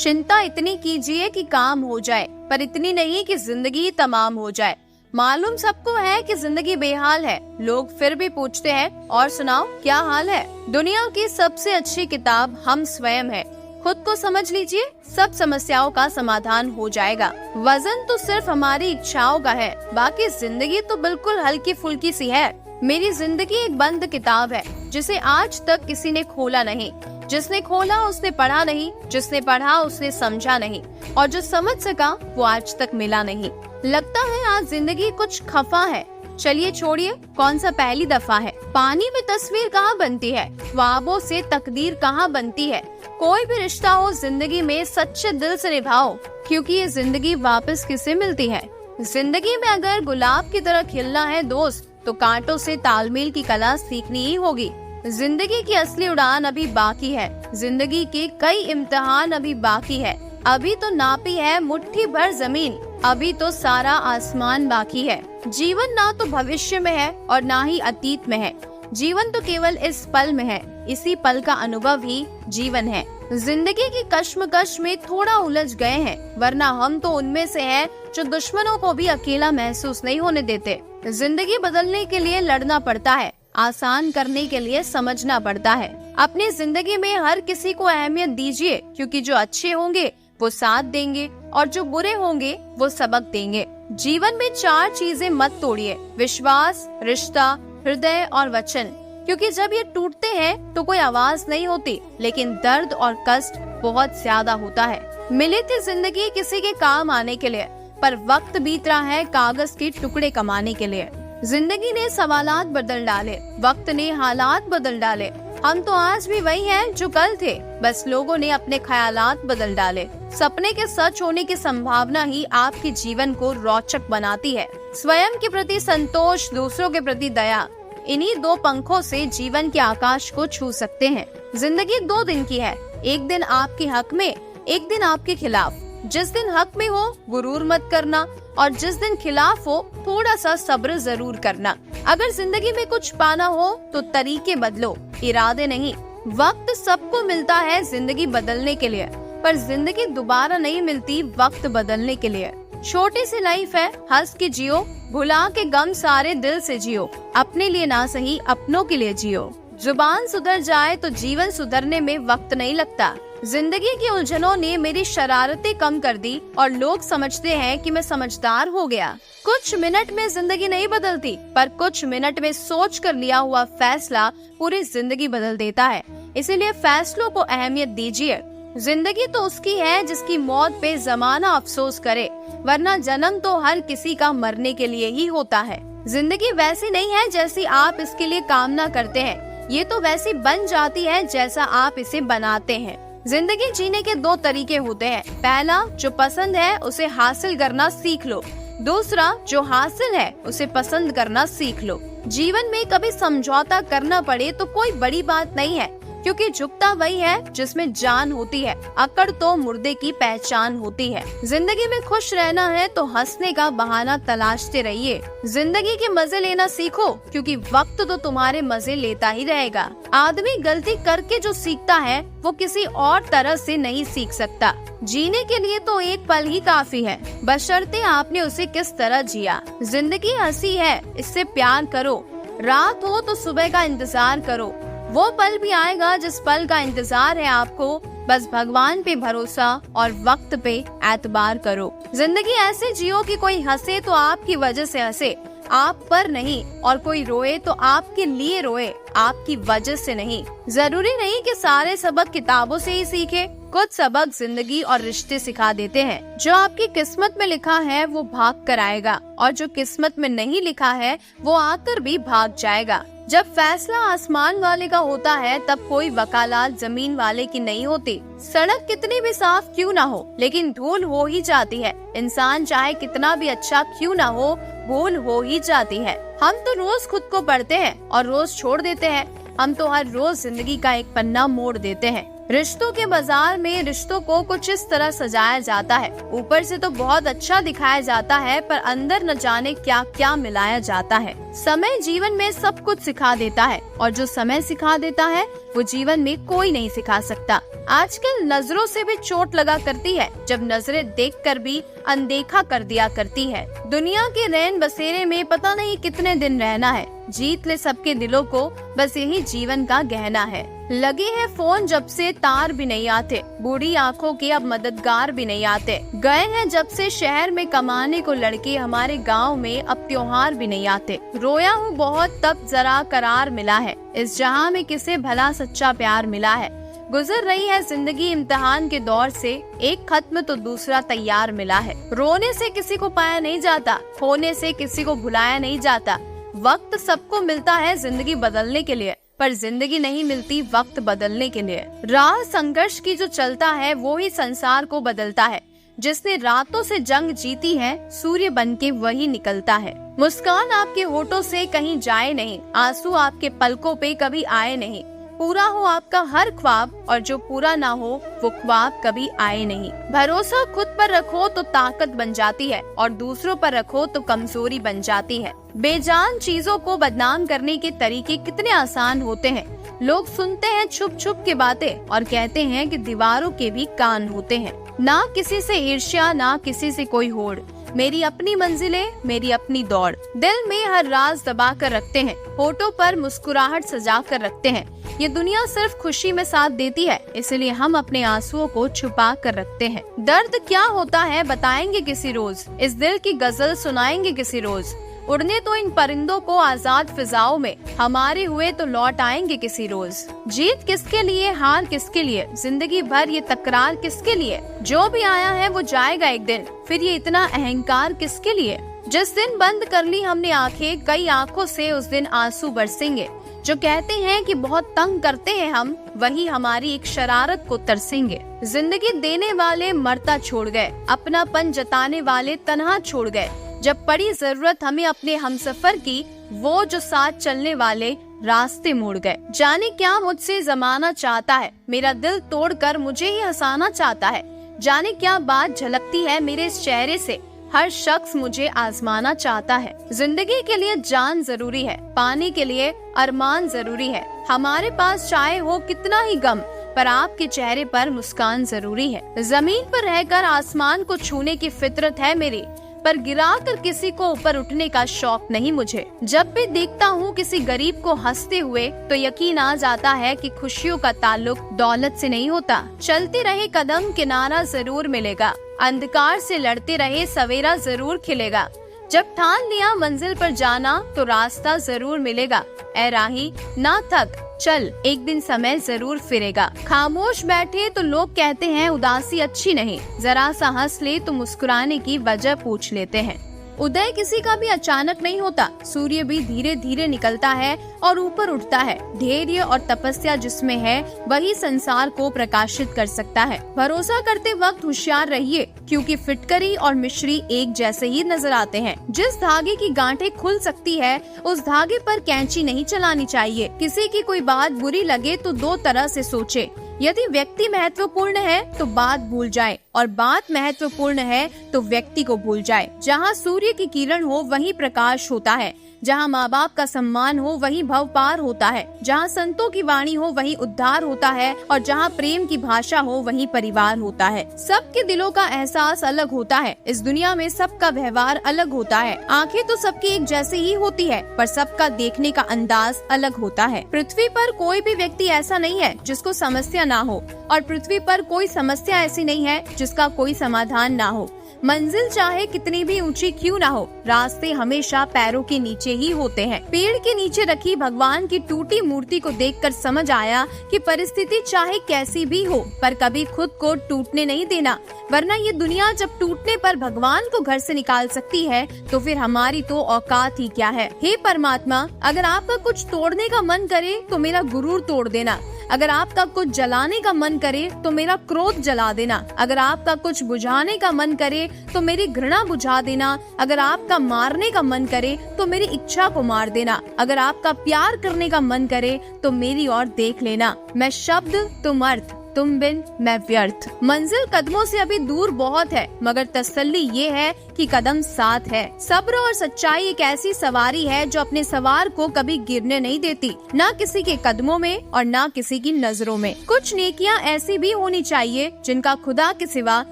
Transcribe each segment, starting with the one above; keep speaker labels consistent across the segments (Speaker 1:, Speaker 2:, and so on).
Speaker 1: चिंता इतनी कीजिए कि काम हो जाए, पर इतनी नहीं कि जिंदगी तमाम हो जाए। मालूम सबको है कि जिंदगी बेहाल है, लोग फिर भी पूछते हैं और सुनाओ क्या हाल है। दुनिया की सबसे अच्छी किताब हम स्वयं है। खुद को समझ लीजिए, सब समस्याओं का समाधान हो जाएगा। वजन तो सिर्फ हमारी इच्छाओं का है, बाकी जिंदगी तो बिल्कुल हल्की फुल्की सी है। मेरी जिंदगी एक बंद किताब है जिसे आज तक किसी ने खोला नहीं। जिसने खोला उसने पढ़ा नहीं, जिसने पढ़ा उसने समझा नहीं, और जो समझ सका वो आज तक मिला नहीं। लगता है आज जिंदगी कुछ खफा है। चलिए छोड़िए, कौन सा पहली दफा है। पानी में तस्वीर कहाँ बनती है, ख्वाबों से तकदीर कहाँ बनती है। कोई भी रिश्ता हो जिंदगी में सच्चे दिल से निभाओ, क्योंकि ये जिंदगी वापस किसे मिलती है। जिंदगी में अगर गुलाब की तरह खिलना है दोस्त, तो कांटों से तालमेल की कला सीखनी ही होगी। जिंदगी की असली उड़ान अभी बाकी है, जिंदगी के कई इम्तिहान अभी बाकी है। अभी तो नापी है मुट्ठी भर जमीन, अभी तो सारा आसमान बाकी है। जीवन ना तो भविष्य में है और ना ही अतीत में है, जीवन तो केवल इस पल में है। इसी पल का अनुभव ही जीवन है। जिंदगी की कश्मकश में थोड़ा उलझ गए हैं, वरना हम तो उनमें से हैं जो दुश्मनों को भी अकेला महसूस नहीं होने देते। जिंदगी बदलने के लिए लड़ना पड़ता है, आसान करने के लिए समझना पड़ता है। अपनी जिंदगी में हर किसी को अहमियत दीजिए, क्योंकि जो अच्छे होंगे वो साथ देंगे और जो बुरे होंगे वो सबक देंगे। जीवन में 4 चीजें मत तोड़िए, विश्वास, रिश्ता, हृदय और वचन, क्योंकि जब ये टूटते हैं तो कोई आवाज नहीं होती, लेकिन दर्द और कष्ट बहुत ज्यादा होता है। मिली थी जिंदगी किसी के काम आने के लिए, पर वक्त बीत रहा है कागज के टुकड़े कमाने के लिए। जिंदगी ने सवालात बदल डाले, वक्त ने हालात बदल डाले। हम तो आज भी वही हैं जो कल थे, बस लोगों ने अपने ख्यालात बदल डाले। सपने के सच होने की संभावना ही आपके जीवन को रोचक बनाती है। स्वयं के प्रति संतोष, दूसरों के प्रति दया, इन्हीं 2 पंखों से जीवन के आकाश को छू सकते हैं। जिंदगी 2 दिन की है, एक दिन आपके हक में, एक दिन आपके खिलाफ। जिस दिन हक में हो गुरूर मत करना, और जिस दिन खिलाफ हो थोड़ा सा सब्र जरूर करना। अगर जिंदगी में कुछ पाना हो तो तरीके बदलो, इरादे नहीं। वक्त सबको मिलता है जिंदगी बदलने के लिए, पर जिंदगी दोबारा नहीं मिलती वक्त बदलने के लिए। छोटी सी लाइफ है, हंस के जियो, भुला के गम सारे दिल से जियो। अपने लिए ना सही अपनों के लिए जियो। जुबान सुधर जाए तो जीवन सुधरने में वक्त नहीं लगता। जिंदगी की उलझनों ने मेरी शरारतें कम कर दी और लोग समझते हैं कि मैं समझदार हो गया। कुछ मिनट में जिंदगी नहीं बदलती, पर कुछ मिनट में सोच कर लिया हुआ फैसला पूरी जिंदगी बदल देता है। इसीलिए फैसलों को अहमियत दीजिए। जिंदगी तो उसकी है जिसकी मौत पे जमाना अफसोस करे, वरना जन्म तो हर किसी का मरने के लिए ही होता है। जिंदगी वैसी नहीं है जैसी आप इसके लिए कामना करते हैं, ये तो वैसी बन जाती है जैसा आप इसे बनाते हैं। जिंदगी जीने के 2 तरीके होते हैं। पहला, जो पसंद है उसे हासिल करना सीख लो। दूसरा, जो हासिल है उसे पसंद करना सीख लो। जीवन में कभी समझौता करना पड़े तो कोई बड़ी बात नहीं है, क्योंकि झुकता वही है जिसमें जान होती है, अकड़ तो मुर्दे की पहचान होती है। जिंदगी में खुश रहना है तो हंसने का बहाना तलाशते रहिए। जिंदगी के मजे लेना सीखो, क्योंकि वक्त तो तुम्हारे मजे लेता ही रहेगा। आदमी गलती करके जो सीखता है वो किसी और तरह से नहीं सीख सकता। जीने के लिए तो एक पल ही काफी है, बशर्ते आपने उसे किस तरह जिया। जिंदगी हंसी है, इससे प्यार करो। रात हो तो सुबह का इंतजार करो, वो पल भी आएगा जिस पल का इंतजार है आपको। बस भगवान पे भरोसा और वक्त पे एतबार करो। जिंदगी ऐसे जियो कि कोई हंसे तो आपकी वजह से हंसे, आप पर नहीं, और कोई रोए तो आपके लिए रोए, आपकी वजह से नहीं। जरूरी नहीं कि सारे सबक किताबों से ही सीखे, कुछ सबक जिंदगी और रिश्ते सिखा देते हैं। जो आपकी किस्मत में लिखा है वो भाग कर आएगा, और जो किस्मत में नहीं लिखा है वो आकर भी भाग जाएगा। जब फैसला आसमान वाले का होता है तब कोई वकालत जमीन वाले की नहीं होती। सड़क कितनी भी साफ क्यों ना हो, लेकिन धूल हो ही जाती है। इंसान चाहे कितना भी अच्छा क्यों ना हो, भूल हो ही जाती है। हम तो रोज खुद को पढ़ते हैं और रोज छोड़ देते हैं। हम तो हर रोज जिंदगी का एक पन्ना मोड़ देते हैं। रिश्तों के बाजार में रिश्तों को कुछ इस तरह सजाया जाता है, ऊपर से तो बहुत अच्छा दिखाया जाता है, पर अंदर न जाने क्या क्या मिलाया जाता है। समय जीवन में सब कुछ सिखा देता है, और जो समय सिखा देता है वो जीवन में कोई नहीं सिखा सकता। आजकल नजरों से भी चोट लगा करती है, जब नजरें देखकर भी अनदेखा कर दिया करती है। दुनिया के रैन बसेरे में पता नहीं कितने दिन रहना है, जीत ले सबके दिलों को, बस यही जीवन का गहना है। लगे हैं फोन जब से तार भी नहीं आते, बूढ़ी आंखों के अब मददगार भी नहीं आते। गए हैं जब से शहर में कमाने को लड़के, हमारे गांव में अब त्योहार भी नहीं आते। रोया हूँ बहुत तब जरा करार मिला है, इस जहां में किसे भला सच्चा प्यार मिला है। गुजर रही है जिंदगी इम्तिहान के दौर से, एक खत्म तो दूसरा तैयार मिला है। रोने से किसी को पाया नहीं जाता, खोने से किसी को भुलाया नहीं जाता। वक्त सबको मिलता है जिंदगी बदलने के लिए, पर जिंदगी नहीं मिलती वक्त बदलने के लिए। राह संघर्ष की जो चलता है वो ही संसार को बदलता है। जिसने रातों से जंग जीती है, सूर्य बनके वही निकलता है। मुस्कान आपके होठों से कहीं जाए नहीं, आंसू आपके पलकों पे कभी आए नहीं। पूरा हो आपका हर ख्वाब, और जो पूरा ना हो वो ख्वाब कभी आए नहीं। भरोसा खुद पर रखो तो ताकत बन जाती है, और दूसरों पर रखो तो कमजोरी बन जाती है। बेजान चीजों को बदनाम करने के तरीके कितने आसान होते हैं। लोग सुनते हैं छुप छुप के बातें और कहते हैं कि दीवारों के भी कान होते हैं। ना किसी से ईर्ष्या, ना किसी से कोई होड़, मेरी अपनी मंजिलें, मेरी अपनी दौड़। दिल में हर राज दबा कर रखते हैं, होठों पर मुस्कुराहट सजा कर रखते हैं। ये दुनिया सिर्फ खुशी में साथ देती है, इसलिए हम अपने आंसुओं को छुपा कर रखते हैं। दर्द क्या होता है बताएंगे किसी रोज, इस दिल की गजल सुनाएंगे किसी रोज। उड़ने तो इन परिंदों को आजाद फिजाओं में, हमारे हुए तो लौट आएंगे किसी रोज। जीत किसके लिए, हार किसके लिए, जिंदगी भर ये तकरार किसके लिए। जो भी आया है वो जाएगा एक दिन, फिर ये इतना अहंकार किसके लिए। जिस दिन बंद कर ली हमने आंखें, कई आंखों से उस दिन आंसू बरसेंगे। जो कहते हैं कि बहुत तंग करते हैं हम, वही हमारी एक शरारत को तरसेंगे। जिंदगी देने वाले मरता छोड़ गए, अपनापन जताने वाले तन्हा छोड़ गए। जब पड़ी जरूरत हमें अपने हमसफर की, वो जो साथ चलने वाले रास्ते मोड़ गए। जाने क्या मुझसे जमाना चाहता है, मेरा दिल तोड़कर मुझे ही हंसाना चाहता है। जाने क्या बात झलकती है मेरे इस चेहरे से, हर शख्स मुझे आजमाना चाहता है। जिंदगी के लिए जान जरूरी है, पाने के लिए अरमान जरूरी है। हमारे पास चाहे हो कितना ही गम, पर आपके चेहरे पर मुस्कान जरूरी है। जमीन पर रहकर आसमान को छूने की फितरत है मेरी, पर गिरा कर किसी को ऊपर उठने का शौक नहीं मुझे। जब भी देखता हूँ किसी गरीब को हंसते हुए, तो यकीन आ जाता है कि खुशियों का ताल्लुक दौलत से नहीं होता। चलते रहे कदम, किनारा जरूर मिलेगा। अंधकार से लड़ते रहे, सवेरा जरूर खिलेगा। जब ठान लिया मंजिल पर जाना, तो रास्ता जरूर मिलेगा। ऐ राही ना थक चल, एक दिन समय जरूर फिरेगा। खामोश बैठे तो लोग कहते हैं उदासी अच्छी नहीं, जरा सा हंस ले तो मुस्कुराने की वजह पूछ लेते हैं। उदय किसी का भी अचानक नहीं होता, सूर्य भी धीरे धीरे निकलता है और ऊपर उठता है। धैर्य और तपस्या जिसमें है, वही संसार को प्रकाशित कर सकता है। भरोसा करते वक्त होशियार रहिए, क्योंकि फिटकरी और मिश्री एक जैसे ही नजर आते हैं। जिस धागे की गांठें खुल सकती है, उस धागे पर कैंची नहीं चलानी चाहिए। किसी की कोई बात बुरी लगे तो दो तरह से सोचे। यदि व्यक्ति महत्वपूर्ण है तो बात भूल जाए, और बात महत्वपूर्ण है तो व्यक्ति को भूल जाए। जहाँ सूर्य की किरण हो वहीं प्रकाश होता है, जहाँ माँ बाप का सम्मान हो वहीं भव पार होता है, जहाँ संतों की वाणी हो वहीं उद्धार होता है, और जहाँ प्रेम की भाषा हो वहीं परिवार होता है। सबके दिलों का एहसास अलग होता है, इस दुनिया में सबका व्यवहार अलग होता है। आंखें तो सबकी एक जैसी ही होती है, पर सबका देखने का अंदाज अलग होता है। पृथ्वी पर कोई भी व्यक्ति ऐसा नहीं है जिसको समस्या ना हो, और पृथ्वी पर कोई समस्या ऐसी नहीं है जिसका कोई समाधान ना हो। मंजिल चाहे कितनी भी ऊंची क्यों ना हो, रास्ते हमेशा पैरों के नीचे ही होते हैं। पेड़ के नीचे रखी भगवान की टूटी मूर्ति को देखकर समझ आया कि परिस्थिति चाहे कैसी भी हो, पर कभी खुद को टूटने नहीं देना, वरना ये दुनिया जब टूटने पर भगवान को घर से निकाल सकती है, तो फिर हमारी तो औकात ही क्या है। हे परमात्मा, अगर आपका कुछ तोड़ने का मन करे तो मेरा गुरूर तोड़ देना। अगर आपका कुछ जलाने का मन करे तो मेरा क्रोध जला देना। अगर आपका कुछ बुझाने का मन करे तो मेरी घृणा बुझा देना। अगर आपका मारने का मन करे तो मेरी इच्छा को मार देना। अगर आपका प्यार करने का मन करे तो मेरी ओर देख लेना। मैं शब्द, तुम अर्थ, तुम बिन मैं व्यर्थ। मंजिल कदमों से अभी दूर बहुत है, मगर तसल्ली ये है कि कदम साथ है। सब्र और सच्चाई एक ऐसी सवारी है जो अपने सवार को कभी गिरने नहीं देती, ना किसी के कदमों में और ना किसी की नजरों में। कुछ नेकियां ऐसी भी होनी चाहिए जिनका खुदा के सिवा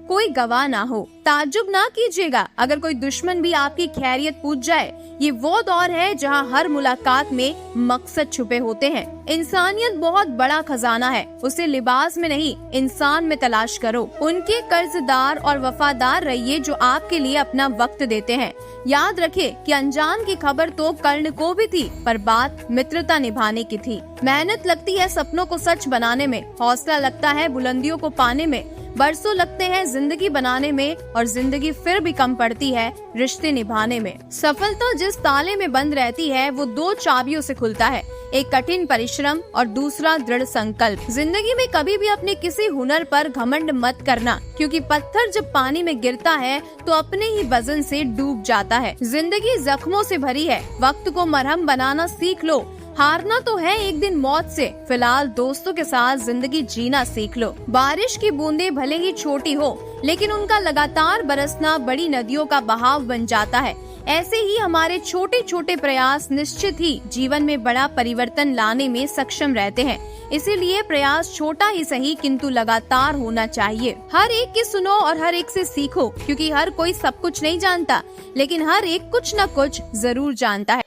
Speaker 1: कोई गवाह ना हो। ताज्जुब ना कीजिएगा अगर कोई दुश्मन भी आपकी खैरियत पूछ जाए। ये वो दौर है जहाँ हर मुलाकात में मकसद छुपे होते हैं। इंसानियत बहुत बड़ा खजाना है, उसे लिबास में नहीं इंसान में तलाश करो। उनके कर्जदार और वफादार रहिए जो आपके लिए अपना वक्त देते हैं। याद रखिए कि अनजान की खबर तो कर्ण को भी थी, पर बात मित्रता निभाने की थी। मेहनत लगती है सपनों को सच बनाने में, हौसला लगता है बुलंदियों को पाने में, बरसों लगते हैं जिंदगी बनाने में और जिंदगी फिर भी कम पड़ती है रिश्ते निभाने में। सफलता जिस ताले में बंद रहती है वो 2 चाबियों से खुलता है, एक कठिन परिश्रम और दूसरा दृढ़ संकल्प। जिंदगी में कभी भी अपने किसी हुनर पर घमंड मत करना, क्योंकि पत्थर जब पानी में गिरता है तो अपने ही वजन से डूब जाता है। जिंदगी जख्मों से भरी है, वक्त को मरहम बनाना सीख लो। हारना तो है एक दिन मौत से, फिलहाल दोस्तों के साथ जिंदगी जीना सीख लो। बारिश की बूंदें भले ही छोटी हो, लेकिन उनका लगातार बरसना बड़ी नदियों का बहाव बन जाता है। ऐसे ही हमारे छोटे छोटे प्रयास निश्चित ही जीवन में बड़ा परिवर्तन लाने में सक्षम रहते हैं। इसीलिए प्रयास छोटा ही सही किंतु लगातार होना चाहिए। हर एक की सुनो और हर एक से सीखो, क्योंकि हर कोई सब कुछ नहीं जानता, लेकिन हर एक कुछ न कुछ जरूर जानता है।